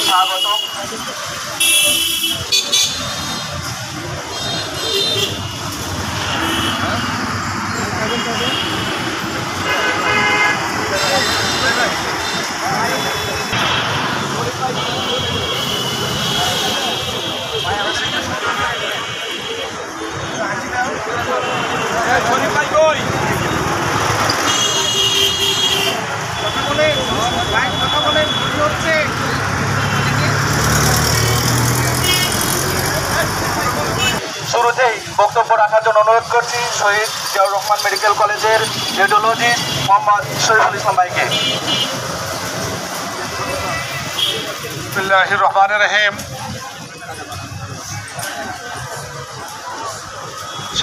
স্বাগত। শুরুতেই বক্তব্য রাখার জন্য অনুরোধ করছি শহীদ জিয়াউর রহমান মেডিকেল কলেজের রেডিওলজিস্ট মোহাম্মদ শরীফুল ইসলাম ভাইকে। বিসমিল্লাহির রহমানির রহিম।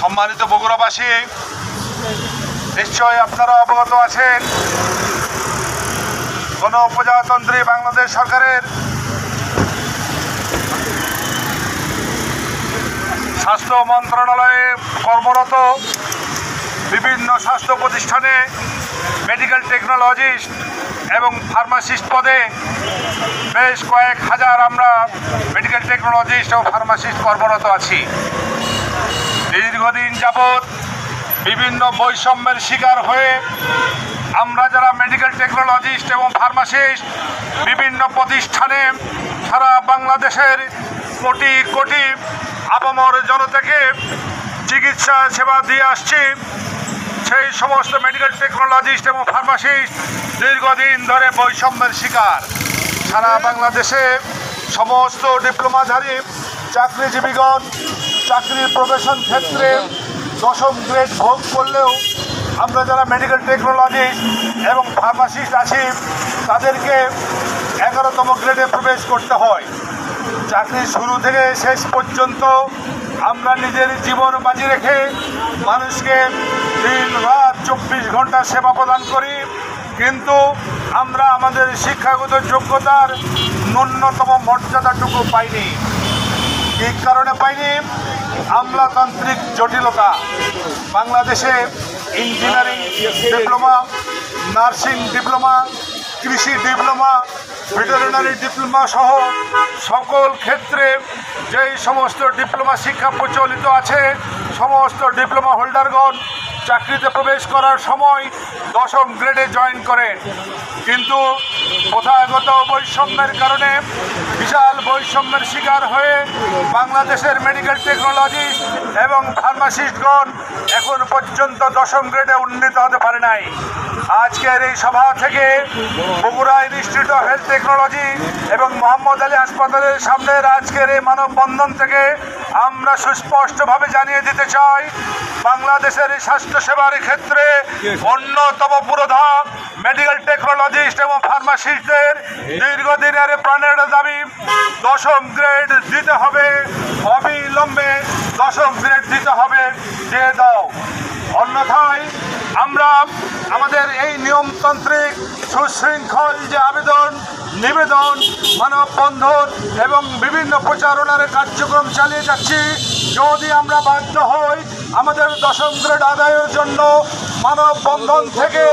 সম্মানিত বগুড়াবাসী, নিশ্চয় আপনারা অবগত আছেন গণপ্রজাতন্ত্রী বাংলাদেশ সরকারের স্বাস্থ্য মন্ত্রণালয়ে কর্মরত বিভিন্ন স্বাস্থ্য প্রতিষ্ঠানে মেডিকেল টেকনোলজিস্ট এবং ফার্মাসিস্ট পদে বেশ কয়েক হাজার আমরা মেডিকেল টেকনোলজিস্ট এবং ফার্মাসিস্ট কর্মরত আছি। দীর্ঘদিন যাবৎ বিভিন্ন বৈষম্যের শিকার হয়ে আমরা যারা মেডিকেল টেকনোলজিস্ট এবং ফার্মাসিস্ট বিভিন্ন প্রতিষ্ঠানে সারা বাংলাদেশের কোটি কোটি আপামর জনতাকে চিকিৎসা সেবা দিয়ে আসছি, সেই সমস্ত মেডিকেল টেকনোলজিস্ট এবং ফার্মাসিস্ট দীর্ঘদিন ধরে বৈষম্যের শিকার। সারা বাংলাদেশে সমস্ত ডিপ্লোমাধারী চাকরিজীবীগণ চাকরির প্রবেশন ক্ষেত্রে 10ম গ্রেড ভোগ করলেও আমরা যারা মেডিকেল টেকনোলজিস্ট এবং ফার্মাসিস্ট আছি তাদেরকে 11তম গ্রেডে প্রবেশ করতে হয়। চাকরি শুরু থেকে শেষ পর্যন্ত আমরা নিজের জীবন বাজি রেখে মানুষকে দিন রাত 24 ঘন্টা সেবা প্রদান করি, কিন্তু আমরা আমাদের শিক্ষাগত যোগ্যতার ন্যূনতম মর্যাদাটুকু পাইনি। এই কারণে পাইনি আমলাতান্ত্রিক জটিলতা। বাংলাদেশে ইঞ্জিনিয়ারিং ডিপ্লোমা, নার্সিং ডিপ্লোমা, কৃষি ডিপ্লোমা, ভেটেরিনারি ডিপ্লোমা সহ সকল ক্ষেত্রে যেই সমস্ত ডিপ্লোমা শিক্ষা প্রচলিত আছে সমস্ত ডিপ্লোমা হোল্ডারগণ চাকরিতে প্রবেশ করার সময় 10ম গ্রেডে জয়েন করেন, কিন্তু প্রথাগত বৈষম্যের কারণে বিশাল বৈষম্যের শিকার হয়ে বাংলাদেশের মেডিকেল টেকনোলজিস্ট এবং ফার্মাসিস্টগণ এখন পর্যন্ত 10ম গ্রেডে উন্নীত হতে পারে নাই। আজকের এই সভা থেকে Bogura institute of health technology এবং মোহাম্মদ আলী হাসপাতালের সামনের আজকের এই মানববন্ধন থেকে আমরা সুস্পষ্টভাবে জানিয়ে দিতে চাই, বাংলাদেশের স্বাস্থ্যসেবার ক্ষেত্রে অন্যতম পুরোধা মেডিকেল টেকনোলজিস্ট এবং ফার্মাসিস্টদের দীর্ঘদিনের প্রাণের দাবি 10ম গ্রেড দিতে হবে, অবিলম্বে 10ম গ্রেড দিতে হবে, দিয়ে দাও। অন্যথায় আমরা আমাদের এই নিয়মতান্ত্রিক সুশৃঙ্খল যে আবেদন নিবেদন মানববন্ধন এবং বিভিন্ন প্রচারণার কার্যক্রম চালিয়ে যাচ্ছি, যদি আমরা বাধ্য হই আমাদের 10ম গ্রেড আদায়ের জন্য মানববন্ধন থেকে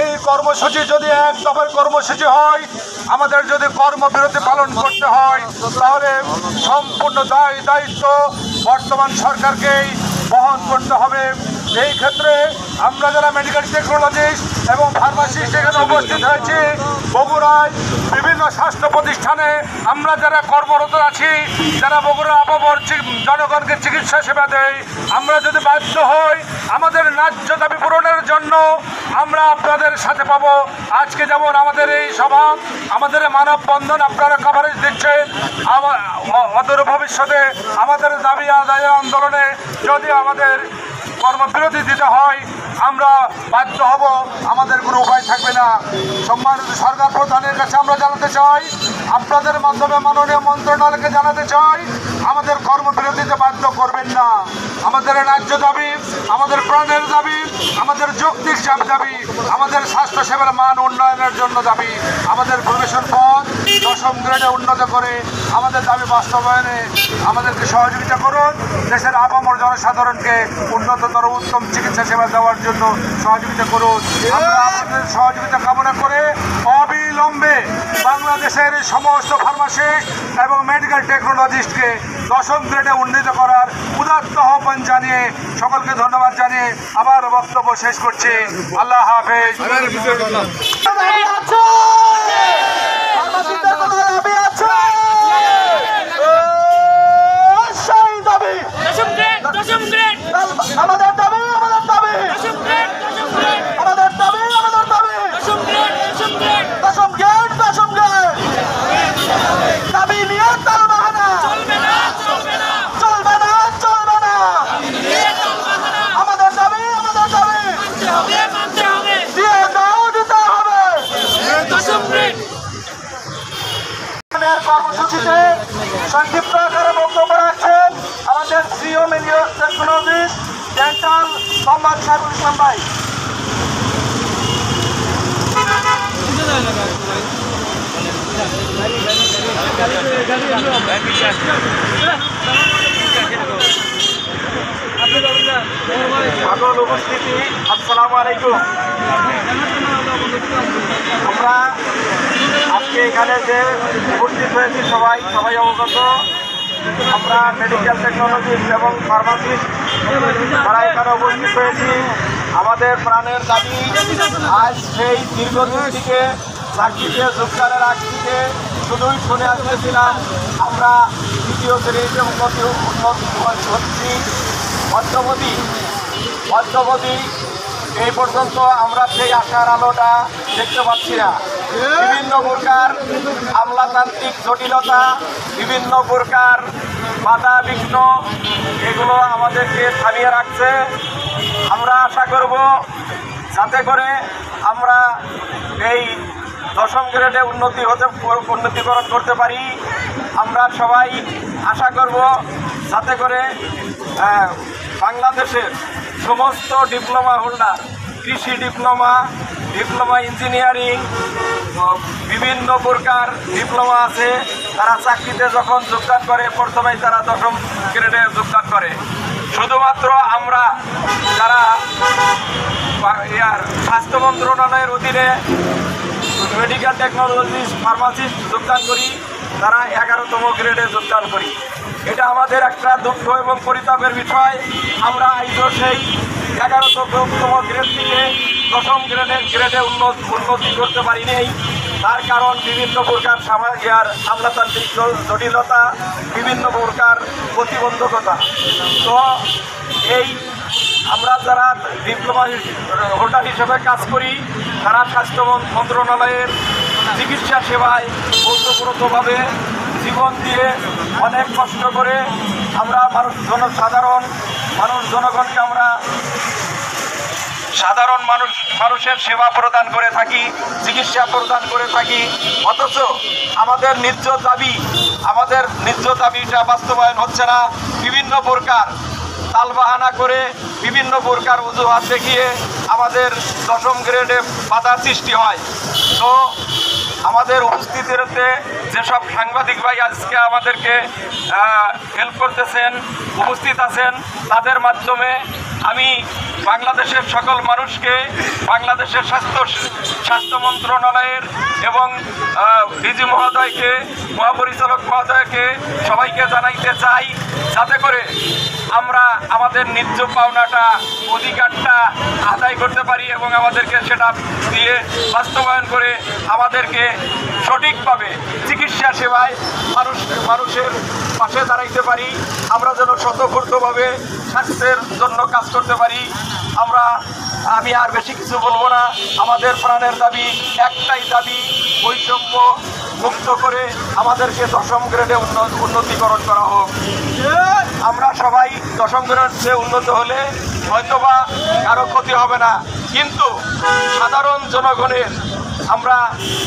এই কর্মসূচি যদি এক দফার কর্মসূচি হয়, আমাদের যদি কর্মবিরতি পালন করতে হয় তাহলে সম্পূর্ণ দায়িত্ব বর্তমান সরকারকেই বহন করতে হবে। এই ক্ষেত্রে আমরা যারা মেডিকেল টেকনোলজিস্ট এবং ফার্মাসিস্ট এখানে উপস্থিত হয়েছি, বগুড়ায় বিভিন্ন স্বাস্থ্য প্রতিষ্ঠানে আমরা যারা কর্মরত আছি, যারা বগুড়ার আপামর জনগণকে চিকিৎসা সেবা দেয়, আমরা যদি বাধ্য হই আমাদের ন্যায্য দাবি পূরণের জন্য আমরা আপনাদের সাথে পাবো। আজকে যেমন আমাদের এই সভা, আমাদের মানববন্ধন আপনারা কভারেজ দিচ্ছেন, অদূর ভবিষ্যতে আমাদের দাবি আদায় আন্দোলনে যদি আমাদের কর্মবিরতি দিতে হয় আমরা বাধ্য হব, আমাদের কোনো উপায় থাকবে না। সম্মানিত সরকার প্রধানের কাছে আমরা জানাতে চাই, আপনাদের মাধ্যমে মাননীয় মন্ত্রণালয়কে জানাতে চাই, আমাদের কর্মবিরতিতে বাধ্য করবেন না। আমাদের ন্যায্য দাবি, আমাদের প্রাণের দাবি, আমাদের যৌক্তিক দাবি, আমাদের স্বাস্থ্যসেবার মান উন্নয়নের জন্য দাবি, আমাদের প্রবেশন পথ দশম গ্রেডে উন্নত করে আমাদের দাবি বাস্তবায়নে আমাদেরকে সহযোগিতা করুন। দেশের আপামর জনসাধারণকে উন্নততর উত্তম চিকিৎসা সেবা দেওয়ার জন্য সহযোগিতা করুন। আমরা আপনাদের সহযোগিতা কামনা করে অবিলম্বে বাংলাদেশের সমস্ত ফার্মাসিস্ট এবং মেডিকেল টেকনোলজিস্টকে দশম গ্রেডে উন্নীত করার উদাত্ত আহ্বান জানিয়ে সকলকে ধন্যবাদ জানিয়ে আবার বক্তব্য শেষ করছি। আল্লাহ হাফেজ। আমাদের দাবি আমাদের দাবি আমাদের দাবি আমাদের দাবি দশম গ্রেড দাবি নিয়ে তাল বাহানা চলবে না আমাদের দাবি দিয়ে দাও দিতে হবে। কর্মসূচিতে সংক্ষিপ্ত আকারে বক্তব্য রাখছেন আমাদের CO medical technologist dental Mohammad Saiful Islam ভাই। সকল উপস্থিতি আসসালামু আলাইকুম। আমরা আজকে এখানে যে উপস্থিত হয়েছি সবাই অবগত। আমরা মেডিকেল টেকনোলজিস্ট এবং ফার্মাসিস্ট তারা এখানে উপস্থিত হয়েছি। আমাদের প্রাণের দাবি আজ সেই দীর্ঘদিন থেকে চাকরিতে যোগদানের আগ থেকে শুধুই শুনে আসতেছিলাম আমরা দ্বিতীয় শ্রেণীতে উন্নতি হচ্ছি, অদ্যবধি এই পর্যন্ত আমরা সেই আশার আলোটা দেখতে পাচ্ছি না। বিভিন্ন প্রকার আমলাতান্ত্রিক জটিলতা, বিভিন্ন প্রকার বাধা বিঘ্ন, এগুলো আমাদেরকে থামিয়ে রাখছে। আমরা আশা করব যাতে করে আমরা এই দশম গ্রেডে উন্নতিকরণ করতে পারি। আমরা সবাই আশা করব যাতে করে বাংলাদেশের সমস্ত ডিপ্লোমা হোল্ডার, কৃষি ডিপ্লোমা ইঞ্জিনিয়ারিং, বিভিন্ন প্রকার ডিপ্লোমা আছে, তারা চাকরিতে যখন যোগদান করে প্রথমেই তারা দশম গ্রেডে যোগদান করে। শুধুমাত্র আমরা যারা স্বাস্থ্য মন্ত্রণালয়ের অধীনে মেডিকেল টেকনোলজিস্ট ফার্মাসিস্ট যোগদান করি, তারা 11তম গ্রেডে যোগদান করি। এটা আমাদের একটা দুঃখ এবং পরিতাপের বিষয়। আমরা আজও সেই 11তম গ্রেড থেকে দশম গ্রেডে উন্নতি করতে পারিনি। তার কারণ বিভিন্ন প্রকার আমলাতান্ত্রিক জটিলতা, বিভিন্ন প্রকার প্রতিবন্ধকতা। তো এই আমরা যারা ডিপ্লোমা হোল্ডার হিসেবে কাজ করি, তারা স্বাস্থ্য মন্ত্রণালয়ের চিকিৎসা সেবায় ওতপ্রোতভাবে জীবন দিয়ে অনেক কষ্ট করে আমরা জনগণকে আমরা সাধারণ মানুষের সেবা প্রদান করে থাকি, চিকিৎসা প্রদান করে থাকি। অথচ আমাদের ন্যায্য দাবিটা বাস্তবায়ন হচ্ছে না। বিভিন্ন প্রকার তালবাহানা করে, বিভিন্ন প্রকার অজুহাত দেখিয়ে আমাদের দশম গ্রেডে বাধার সৃষ্টি হয়। তো আমাদের উপস্থিতিতে যেসব সাংবাদিক ভাই আজকে আমাদেরকে হেল্প করতেছেন, উপস্থিত আছেন, তাদের মাধ্যমে আমি বাংলাদেশের সকল মানুষকে, বাংলাদেশের স্বাস্থ্য মন্ত্রণালয়ের এবং ডিজি মহোদয়কে, মহাপরিচালক মহোদয়কে সবাইকে জানাইতে চাই, যাতে করে আমরা আমাদের ন্যায্য পাওনাটা, অধিকারটা আদায় করতে পারি এবং আমাদেরকে সেটা দিয়ে বাস্তবায়ন করে আমাদেরকে সঠিকভাবে চিকিৎসা সেবায় মানুষের পাশে দাঁড়াইতে পারি। আমরা যেন স্বতঃস্ফূর্তভাবে স্বাস্থ্যের জন্য কাজ করতে পারি। আমি আর বেশি কিছু বলবো না। আমাদের প্রাণের দাবি একটাই দাবি, বৈষম্য মুক্ত করে আমাদেরকে দশম গ্রেডে উন্নতিকরণ করা হোক। আমরা সবাই দশম গ্রেডে উন্নত হলে হয়তোবা কারো ক্ষতি হবে না, কিন্তু সাধারণ জনগণের আমরা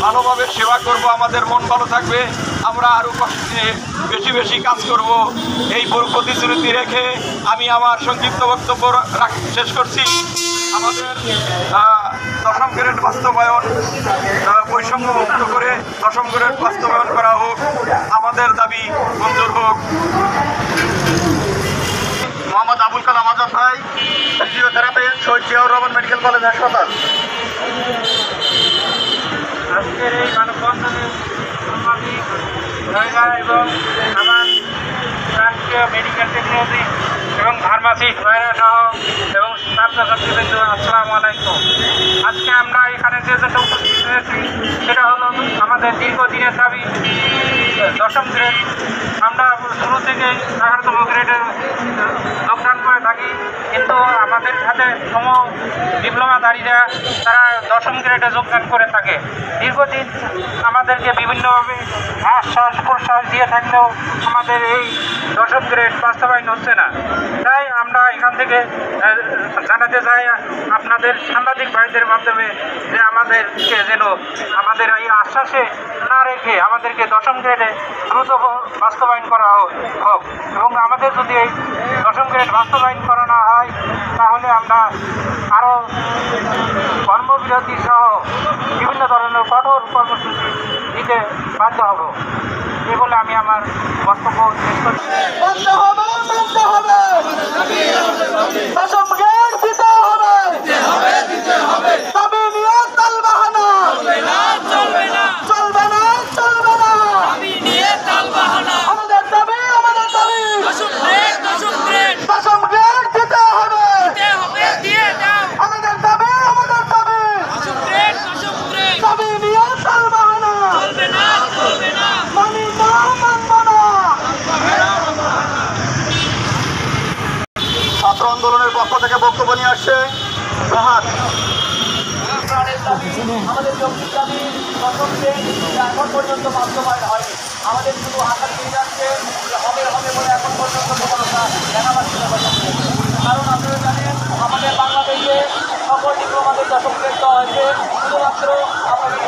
ভালোভাবে সেবা করব, আমাদের মন ভালো থাকবে, আমরা আরও কষ্টে বেশি কাজ করব। এই প্রতিশ্রুতি রেখে আমি আমার সংক্ষিপ্ত বক্তব্য শেষ করছি। আমাদের দশম গ্রেড বাস্তবায়ন বৈষম্য মুক্ত করে দশম গ্রেড বাস্তবায়ন করা হোক। আমাদের দাবি মঞ্জুর হোক। মোহাম্মদ আবুল কালাম আজাদ ভাই, ফিজিওথেরাপিস্ট, শহীদ জিয়াউর রহমান মেডিকেল কলেজ হাসপাতাল। আজকের এই মানববন্ধনে সাংবাদিক ভাইরা এবং আমার রাষ্ট্রীয় মেডিকেল টেকনোলজি এবং ফার্মাসিস্ট ভাইরা সহ এবং ছাত্রছাত্রীবৃন্দ, আসসালামু আলাইকুম। আজকে আমরা এখানে যে যেটা উপস্থিত হয়েছি সেটা হলো আমাদের দীর্ঘদিনের দাবি দশম গ্রেড। আমরা শুরু থেকে 11তম গ্রেডের যোগদান করে থাকি, কিন্তু আমাদের সাথে ডিপ্লোমাধারীরা তারা দশম গ্রেডে যোগদান করে থাকে। দীর্ঘদিন আমাদেরকে বিভিন্নভাবে আশ্বাস প্রশ্বাস দিয়ে থাকলেও আমাদের এই দশম গ্রেড বাস্তবায়ন হচ্ছে না। তাই আমরা এখান থেকে জানাতে চাই আপনাদের সাংবাদিক ভাইদের মাধ্যমে যে আমাদেরকে যেন আমাদের এই আশ্বাসে না রেখে আমাদেরকে দশম গ্রেডে দ্রুত বাস্তবায়ন করা হোক। এবং আমাদের যদি এই দশম গ্রেড বাস্তবায়ন করা না হয় তাহলে আমরা আরও কর্মবিরতি সহ বিভিন্ন ধরনের কঠোর কর্মসূচি দিতে বাধ্য হব। এই বলে আমি আমার বক্তব্য শেষ করছি। মানতে হবে, মানতে হবে, দশম গ্রেড দিতে হবে, দাবি নিয়ে তালবাহানা চলবে না, চলবে না, আমাদের দাবি, আমাদের দাবি, দশম গ্রেড দিতে হবে, আমাদের দাবি, আমাদের দাবি, দাবি নিয়ে তালবাহানা মানি না, মানব না। ছাত্র আন্দোলনের পক্ষ থেকে বক্তব্য নিয়ে আসছে রাহাত। আমাদের যৌক্তিক দাবি দশম গ্রেড এখন পর্যন্ত বাস্তবায়ন হয়নি। আমাদের শুধু আশা দিয়ে যাচ্ছে যে হবে হবে বলে এখন পর্যন্ত সফলতা দেখা পাচ্ছে না। কারণ আপনারা জানেন আমাদের বাংলাদেশে সকল ডিপ্লোমাদের দশম গ্রেড দেওয়া হয়েছে, শুধুমাত্র আমাদের